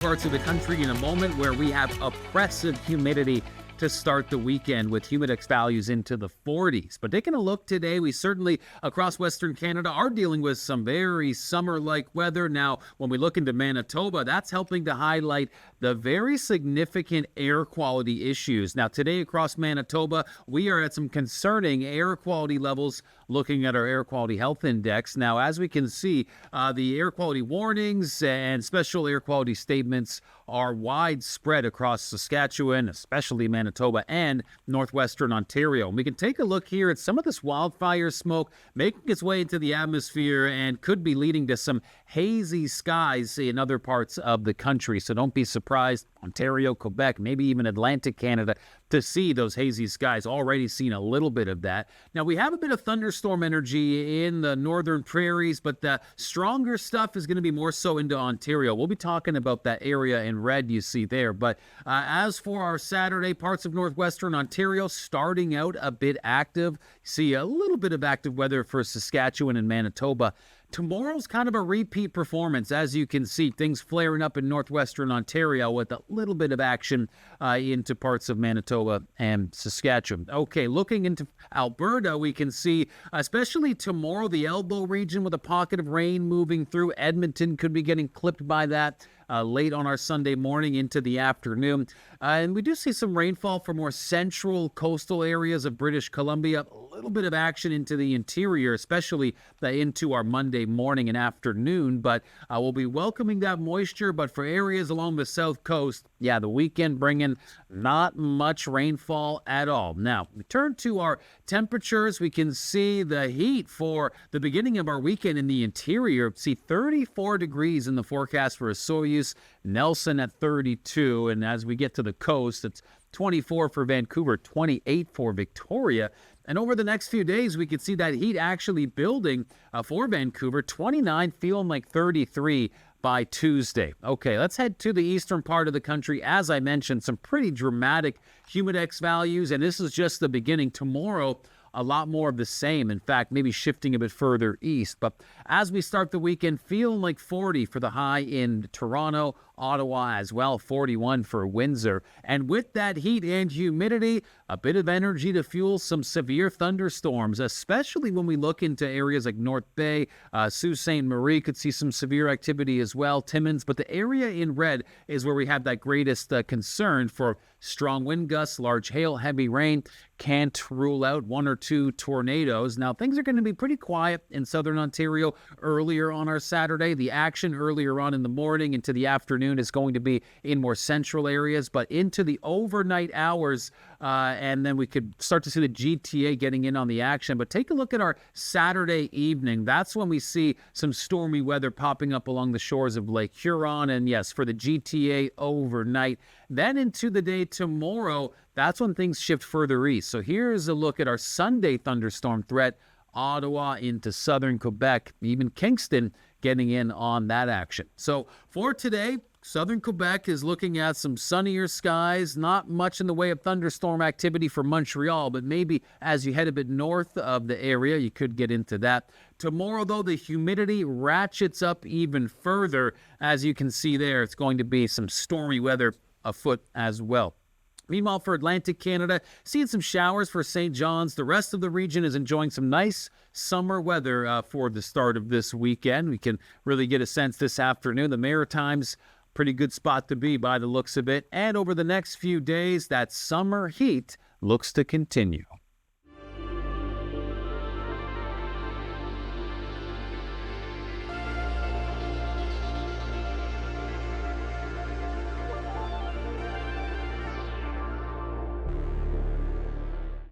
Parts of the country in a moment where we have oppressive humidity to start the weekend with Humidex values into the 40s. But taking a look today, we certainly across Western Canada are dealing with some very summer-like weather. Now, when we look into Manitoba, that's helping to highlight the very significant air quality issues. Now, today across Manitoba, we are at some concerning air quality levels looking at our air quality health index. Now, as we can see, the air quality warnings and special air quality statements are widespread across Saskatchewan, especially Manitoba and northwestern Ontario. And we can take a look here at some of this wildfire smoke making its way into the atmosphere and could be leading to some hazy skies in other parts of the country. So don't be surprised, Ontario, Quebec, maybe even Atlantic Canada, to see those hazy skies. Already seen a little bit of that. Now, we have a bit of thunderstorm energy in the northern prairies, but the stronger stuff is going to be more so into Ontario. We'll be talking about that area in red you see there. But as for our Saturday, parts of northwestern Ontario starting out a bit active. See a little bit of active weather for Saskatchewan and Manitoba. Tomorrow's kind of a repeat performance. As you can see, things flaring up in northwestern Ontario with a little bit of action into parts of Manitoba and Saskatchewan. Okay, looking into Alberta, we can see, especially tomorrow, the Elbow region with a pocket of rain moving through. Edmonton could be getting clipped by that late on our Sunday morning into the afternoon. And we do see some rainfall for more central coastal areas of British Columbia. A little bit of action into the interior, especially into our Monday morning and afternoon. But we'll be welcoming that moisture. But for areas along the south coast, the weekend bringing not much rainfall at all. Now, we turn to our temperatures. We can see the heat for the beginning of our weekend in the interior. See 34 degrees in the forecast for Osoyoos, Nelson at 32. And as we get to the coast, it's 24 for Vancouver, 28 for Victoria. And over the next few days, we could see that heat actually building for Vancouver, 29 feeling like 33 by Tuesday. Okay, let's head to the eastern part of the country. As I mentioned, some pretty dramatic Humidex values, and this is just the beginning. Tomorrow, a lot more of the same. In fact, maybe shifting a bit further east. But as we start the weekend, feeling like 40 for the high in Toronto, Ottawa as well, 41 for Windsor. And with that heat and humidity, a bit of energy to fuel some severe thunderstorms, especially when we look into areas like North Bay, Sault Ste. Marie could see some severe activity as well, Timmins. But the area in red is where we have that greatest concern for strong wind gusts, large hail, heavy rain. Can't rule out one or two tornadoes. Now, things are going to be pretty quiet in southern Ontario earlier on our Saturday. The action earlier on in the morning into the afternoon is going to be in more central areas, but into the overnight hours, and then we could start to see the GTA getting in on the action. But take a look at our Saturday evening. That's when we see some stormy weather popping up along the shores of Lake Huron, and yes, for the GTA overnight. Then into the day tomorrow, that's when things shift further east. So here's a look at our Sunday thunderstorm threat. Ottawa into southern Quebec, even Kingston getting in on that action. So for today, southern Quebec is looking at some sunnier skies, not much in the way of thunderstorm activity for Montreal, but maybe as you head a bit north of the area, you could get into that. Tomorrow, though, the humidity ratchets up even further. As you can see there, it's going to be some stormy weather afoot as well. Meanwhile, for Atlantic Canada, seeing some showers for St. John's. The rest of the region is enjoying some nice summer weather for the start of this weekend. We can really get a sense this afternoon. The Maritimes, pretty good spot to be by the looks of it. And over the next few days, that summer heat looks to continue.